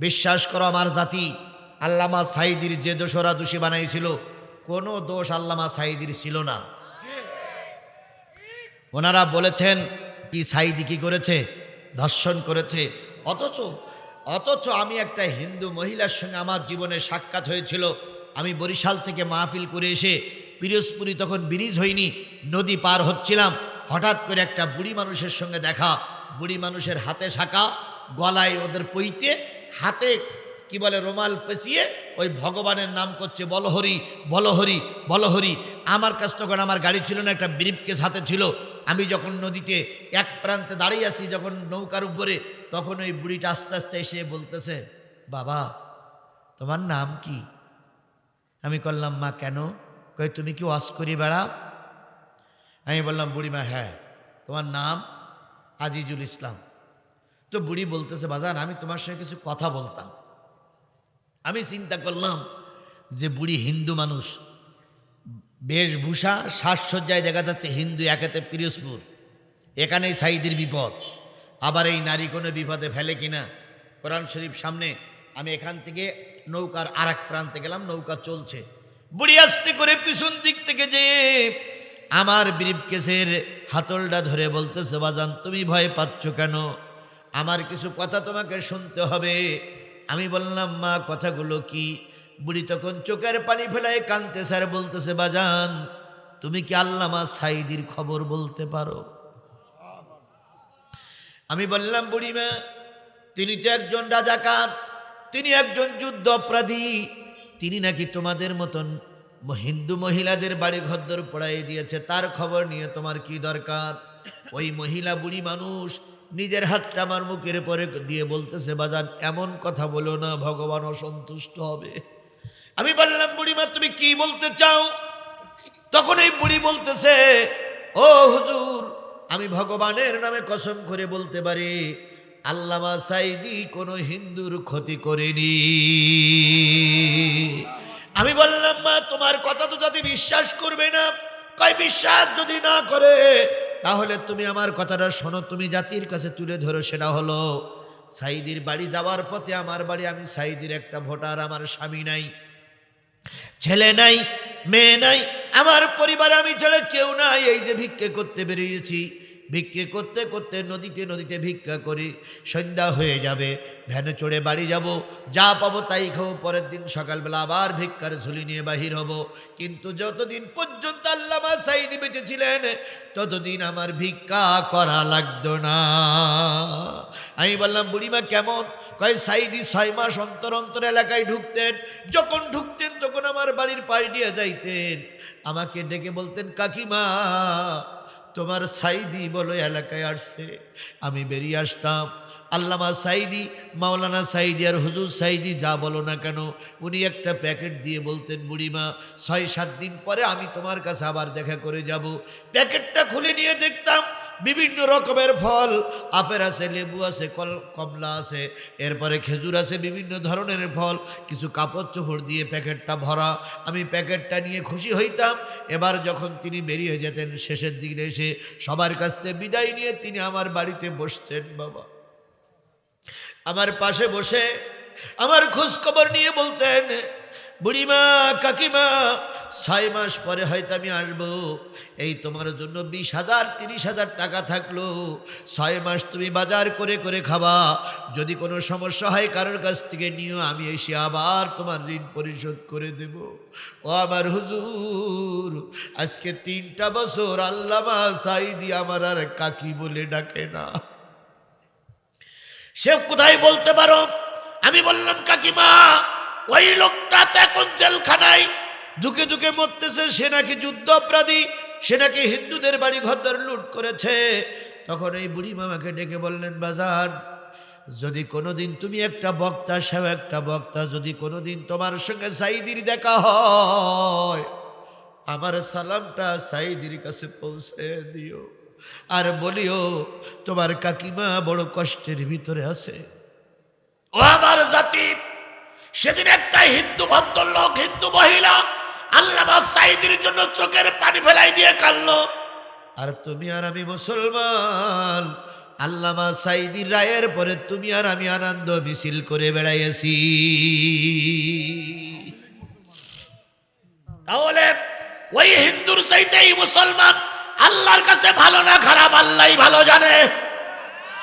বিশ্বাস করো আমার জাতি, আল্লামা সাঈদীর যে দোষরা দোষী বানাইছিল, কোনো দোষ আল্লামা সাঈদীর ছিল না। ওনারা বলেছেন কি সাঈদী কি করেছে, ধর্ষণ করেছে। অথচ আমি একটা হিন্দু মহিলার সঙ্গে আমার জীবনে সাক্ষাৎ হয়েছিল। আমি বরিশাল থেকে মাহফিল করে এসে পিরোজপুরি, তখন ব্রিজ হয়নি, নদী পার হচ্ছিলাম, হঠাৎ করে একটা বুড়ি মানুষের সঙ্গে দেখা। বুড়ি মানুষের হাতে শাঁখা, গলায় ওদের পইতে, হাতে কি বলে রুমাল পেঁচিয়ে ওই ভগবানের নাম করছে, বলহরি বলহরি বলহরি। আমার কাছে তখন আমার গাড়ি ছিল না, একটা ব্রিফকেস হাতে ছিল। আমি যখন নদীতে এক প্রান্তে দাঁড়িয়ে আছি, যখন নৌকার উপরে, তখন ওই বুড়িটা আস্তে আস্তে এসে বলতেছে, বাবা তোমার নাম কি? আমি করলাম, মা কেন? কই তুমি কি ওয়াজ করি বেড়াও? আমি বললাম, বুড়িমা হ্যাঁ। তোমার নাম? আজিজুল ইসলাম। তো বুড়ি বলতেছে, বাজান আমি তোমার সঙ্গে কিছু কথা বলতাম। আমি চিন্তা করলাম যে বুড়ি হিন্দু মানুষ, বেশভূষা সাজসজ্জায় দেখা যাচ্ছে হিন্দু, একেতে পিরোজপুর, এখানেই সাঈদীর বিপদ, আবার এই নারী কোনো বিপদে ফেলে কিনা। কোরআন শরীফ সামনে, আমি এখান থেকে নৌকার আর এক প্রান্তে গেলাম, নৌকা চলছে। বুড়ি আস্তে করে পিছন দিক থেকে যে আমার ব্রিফকেসের হাতলটা ধরে বলতেছে, বাজান তুমি ভয় পাচ্ছ কেন? আমার কিছু কথা তোমাকে শুনতে হবে। আমি বললাম, মা কথাগুলো কি? বুড়ি তখন চোখের পানি ফেলায় কাঁদতেছে আর বলতেছে, বাজান তুমি কি আল্লামা সাঈদীর খবর বলতে পারো? আমি বললাম, বুড়িমা তিনি তো একজন রাজাকার, তিনি একজন যুদ্ধ অপরাধী, তিনি নাকি তোমাদের মতন হিন্দু মহিলাদের বাড়ি ঘরদর পড়াই দিয়েছে, তার খবর নিয়ে তোমার কি দরকার? ওই মহিলা বুড়ি মানুষ নিজের হাতটা আমার মুখের পরে দিয়ে বলতেছে, বাজান এমন কথা বলো না, ভগবান অসন্তুষ্ট হবে। আমি বললাম, বুড়িমা তুমি কি বলতে চাও? তখন এই বুড়ি বলতেছে, ও হুজুর আমি ভগবানের নামে কসম করে বলতে পারি, আল্লামা সাঈদী কোনো হিন্দুর ক্ষতি করেনি। আমি বললাম, মা তোমার কথা তো যদি বিশ্বাস করবে না। কয় বিশ্বাস যদি না করে তাহলে তুমি আমার কথাটা শোনো, তুমি জাতির কাছে তুলে ধরো। সেটা হলো সাঈদীর বাড়ি যাওয়ার পথে আমার বাড়ি, আমি সাঈদীর একটা ভোটার, আমার স্বামী নাই, ছেলে নাই, মেয়ে নাই, আমার পরিবারে আমি ছেলে কেউ নাই। এই যে ভিক্ষে করতে বেরিয়েছি, ভিক্ষে করতে করতে নদীতে নদীতে ভিক্ষা করি, সন্ধ্যা হয়ে যাবে, ভ্যানে চড়ে বাড়ি যাব, যা পাবো তাই খাবো, পরের দিন সকালবেলা আবার ভিক্ষার ঝুলি নিয়ে বাহির হব। কিন্তু যতদিন পর্যন্ত আল্লামা সাঈদী বেঁচে ছিলেন ততদিন আমার ভিক্ষা করা লাগতো না। আমি বললাম, বুড়িমা কেমন? কয় সাঈদী 6 মাস অন্তর অন্তর এলাকায় ঢুকতেন, যখন ঢুকতেন তখন আমার বাড়ির পাশ দিয়ে যাইতেন, আমাকে ডেকে বলতেন, কাকিমা তোমার সাঈদী বলো এলাকায় আসছে। আমি বেরিয়ে আসতাম। আল্লামা সাঈদী, মাওলানা সাঈদী আর হুজুর সাঈদী যা বলো না কেন, উনি একটা প্যাকেট দিয়ে বলতেন, বুড়িমা 6-7 দিন পরে আমি তোমার কাছে আবার দেখা করে যাব। প্যাকেটটা খুলে নিয়ে দেখতাম বিভিন্ন রকমের ফল, আপেল আছে, লেবু আছে, কমলা আছে, এরপরে খেজুর আছে, বিভিন্ন ধরনের ফল, কিছু কাপড় চোপড় দিয়ে প্যাকেটটা ভরা। আমি প্যাকেটটা নিয়ে খুশি হইতাম। এবার যখন তিনি বেরিয়ে যেতেন শেষের দিকে এসে সবার কাছ থেকে বিদায় নিয়ে তিনি আমার বাড়িতে বসতেন, বাবা আমার পাশে বসে আমার খোঁজ খবর নিয়ে বলতেন, বুড়িমা কাকিমা 6 মাস পরে হয়তো আমি আসবো, এই তোমার জন্য 20,000 30,000 টাকা থাকলো, 6 মাস তুমি বাজার করে করে খাবা, যদি কোনো সমস্যা হয় কারোর কাছ থেকে নিও, আমি এসে আবার তোমার ঋণ পরিশোধ করে দেব। ও আমার হুজুর, আজকে 3টা বছর আল্লামা সাঈদী আমার আর কাকি বলে ডাকে না। সে কোথায় বলতে পারো? আমি বললাম, কাকিমা ওই লোকটা তো এখন জেলখানায় দুকে দুকে মরতেছে, সে নাকি যুদ্ধ অপরাধী, সে নাকি হিন্দুদের বাড়ি ঘরদর লুট করেছে। তখন এই বুড়ি মামাকে ডেকে বললেন, বাজার যদি কোনোদিন তুমি একটা বক্তা, সেও একটা বক্তা, যদি কোনোদিন তোমার সঙ্গে সাঈদীর দেখা হয় আমার সালামটা সাঈদীর কাছে পৌঁছে দিও, আর বলিও তোমার কাকিমা বড় কষ্টের ভিতরে আছে। ও আমার জাতি, সেদিন একটা হিন্দু ভদ্রলোক, হিন্দু মহিলা আল্লামা সাঈদীর জন্য চোখের পানি ফেলাই দিয়ে কাঁদলো, আর তুমি আর আমি মুসলমান, আল্লামা সাঈদীর রায়ের পরে তুমি আর আমি আনন্দ মিছিল করে বেড়াইছি। তাহলে ওই হিন্দুর চাইতে এই মুসলমান আল্লাহর কাছে ভালো না খারাপ আল্লাহই ভালো জানে।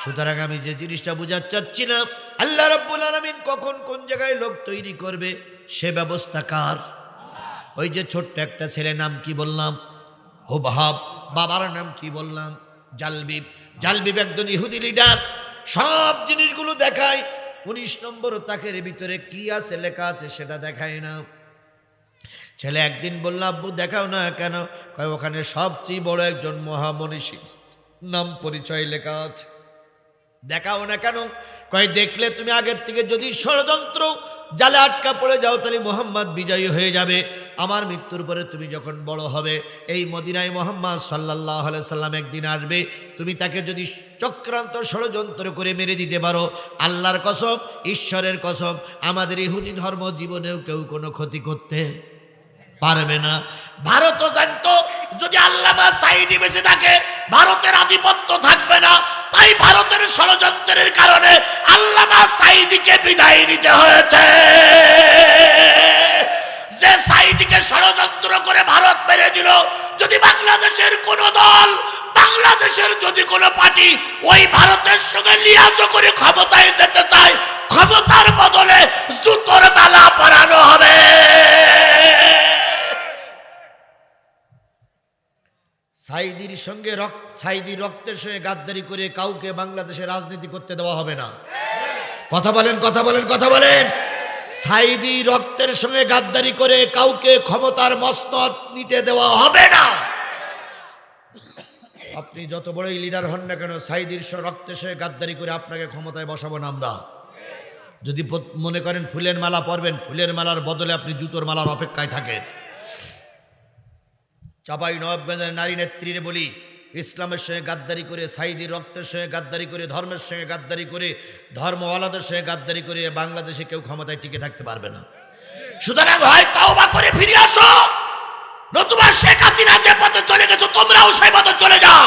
সুতরাং আমি যে জিনিসটা বোঝাতে চাচ্ছিলাম, আল্লাহ রাব্বুল আলামিন কখন কোন জায়গায় লোক তৈরি করবে সে ব্যবস্থা কার? ওই যে ছোট্ট একটা ছেলে, নাম কি বললাম? হুবহাব। বাবার নাম কি বললাম? জালবিব। জালবিব একজন ইহুদি লিডার, সব জিনিসগুলো দেখায়, 19 নম্বর তাকের ভিতরে কি আছে লেখা আছে সেটা দেখায় না। ছেলে একদিন বলল, আব্বু দেখাও না কেন? কয় ওখানে সবচেয়ে বড় একজন মহামনীষী নাম পরিচয় লেখা আছে। দেখাও না কেন? কয় দেখলে তুমি আগের থেকে যদি ষড়যন্ত্র জালে আটকা পড়ে যাও তাহলে মুহাম্মদ বিজয়ী হয়ে যাবে। আমার মৃত্যুর পরে তুমি যখন বড় হবে এই মদিনায় মুহাম্মদ সাল্লাল্লাহু আলাইহি সাল্লাম একদিন আসবে, তুমি তাকে যদি চক্রান্ত ষড়যন্ত্র করে মেরে দিতে পারো, আল্লাহর কসম, ঈশ্বরের কসম, আমাদের ইহুদি ধর্ম জীবনেও কেউ কোনো ক্ষতি করতে পারবে না। ভারতও জানতো যদি আল্লামা সাঈদী বেঁচে থাকে ভারতের আধিপত্য থাকবে না, তাই ভারতের ষড়যন্ত্রের কারণে আল্লামা সাঈদীকে বিদায় নিতে হয়েছে। যে সাঈদীকে ষড়যন্ত্র করে ভারত মেরে দিল, যদি বাংলাদেশের কোন দল, বাংলাদেশের যদি কোনো পার্টি ওই ভারতের সঙ্গে লিয়াজ করে ক্ষমতায় যেতে চায়, ক্ষমতার বদলে জুতোর মালা পরানো হবে। সাঈদীর সঙ্গে সাঈদীর রক্তের সঙ্গে গাদ্দারি করে কাউকে বাংলাদেশে রাজনীতি করতে দেওয়া হবে না। কথা বলেন, কথা বলেন, কথা বলেন। সাঈদী রক্তের সঙ্গে গাদ্দারি করে কাউকে ক্ষমতার মসনদ নিতে দেওয়া হবে না। আপনি যত বড়ই লিডার হন না কেন, সাঈদীর রক্তের সঙ্গে গাদ্দারি করে আপনাকে ক্ষমতায় বসাবো না আমরা। যদি মনে করেন ফুলের মালা পরবেন, ফুলের মালার বদলে আপনি জুতোর মালার অপেক্ষায় থাকেন। চাপাই নবাবগঞ্জের নারী নেত্রীরে বলি, ইসলামের সঙ্গে গাদ্দারি করে, সাঈদীর রক্তের সঙ্গে গাদ্দারি করে, ধর্মের সঙ্গে গাদ্দারি করে, ধর্মওয়ালাদের সঙ্গে গাদ্দারি করে বাংলাদেশে কেউ ক্ষমতায় টিকে থাকতে পারবে না। সুতরাং হয় তওবা করে ফিরে আসো, নতুবা শেখ হাসিনা যে পথে চলে গেছো তোমরাও সেই পথে চলে যাও।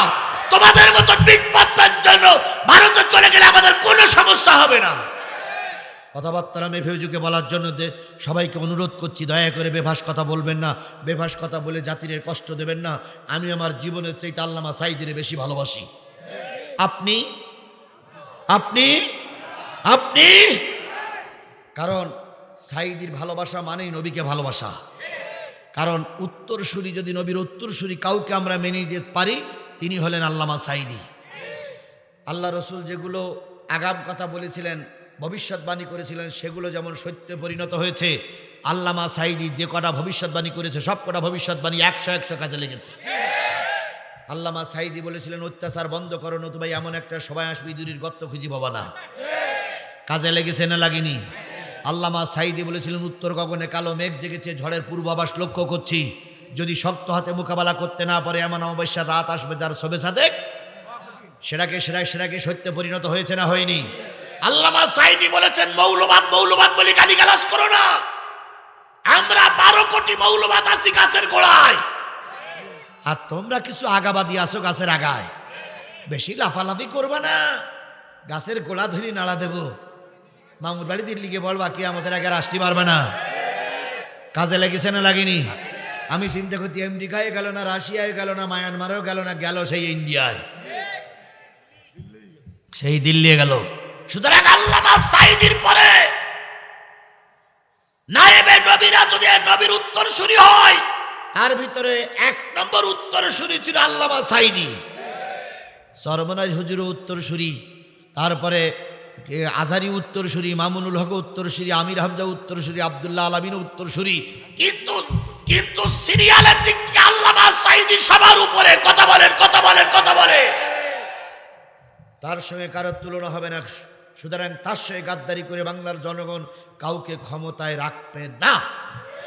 তোমাদের মতো বিপদের জন্য ভারতে চলে গেলে আমাদের কোনো সমস্যা হবে না। কথাবার্তা আমি ফেউজুকে বলার জন্য সবাইকে অনুরোধ করছি, দয়া করে বেভাস কথা বলবেন না, বেভাস কথা বলে জাতির কষ্ট দেবেন না। আমি আমার জীবনের চাইতে আল্লামা সাঈদীরে বেশি ভালোবাসি। আপনি আপনি আপনি কারণ সাঈদীর ভালোবাসা মানেই নবীকে ভালোবাসা। কারণ উত্তরসূরি, যদি নবীর উত্তরসূরি কাউকে আমরা মেনে নিতে পারি, তিনি হলেন আল্লামা সাঈদী। আল্লাহ রসুল যেগুলো আগাম কথা বলেছিলেন, ভবিষ্যৎবাণী করেছিলেন, সেগুলো যেমন সত্যে পরিণত হয়েছে, আল্লামা সাঈদী যে কটা ভবিষ্যৎবাণী করেছে সব কটা ভবিষ্যৎবাণী 100 কাজে লেগেছে। আল্লামা সাঈদী বলেছিলেন, অত্যাচার বন্ধ করো, নতুবা এমন একটা সবাই আসবে ইঁদুরের গর্ত খুঁজি পাবা না। কাজে লেগেছে না লাগেনি? আল্লামা সাঈদী বলেছিলেন, উত্তর গগনে কালো মেঘ জেগেছে, ঝড়ের পূর্বাভাস লক্ষ্য করছি, যদি শক্ত হাতে মোকাবেলা করতে না পারে এমন অমাবস্যার রাত আসবে যার শোবে সাদেক, সেটাকে সত্যে পরিণত হয়েছে না হয়নি? আল্লামা সাঈদী বলেছেন, মৌলবাদ মৌলবাদ বলে গালিগালাজ করো না, আমরা 12 কোটি মৌলবাদ আছি গাছের গোড়ায়, আর তোমরা কিছু আগাবাদী আছো গাছের আগায়। বেশি লাফালাফি করবে না, গাছের গোড়া ধরে নাড়া দেব, মামুর বাড়ি দিল্লিকে বলবা কি আমাদের আগে রাষ্ট্রী পারবে না। কাজে লেগেছে না লাগেনি? আমি চিন্তা করছি আমেরিকায় গেল না, রাশিয়ায় গেল না, মায়ানমারেও গেল না, গেল সেই ইন্ডিয়ায়, সেই দিল্লি গেল। সুতরাং আল্লামা সাঈদীর পরে নায়েবে নবীরা যদি নবীর উত্তরসূরি হয়, তার ভিতরে 1 নম্বর উত্তরসূরি ছিল আল্লামা সাঈদী। সরমনাজ হুজুর উত্তরসূরি, তারপরে আজহারি উত্তরসূরি, মামুনুল হক উত্তরসূরি, আমির হামজা উত্তরসূরি, আব্দুল্লাহ আলামিন উত্তরসূরি, কিন্তু সিরিয়ালের দিক থেকে আল্লামা সাঈদী সবার উপরে। কথা বলেন, কথা বলেন, কথা বলে, তার সঙ্গে কারোর তুলনা হবে না। সুতরাং তার সঙ্গে গাদ্দারি করে বাংলার জনগণ কাউকে ক্ষমতায় রাখবে না।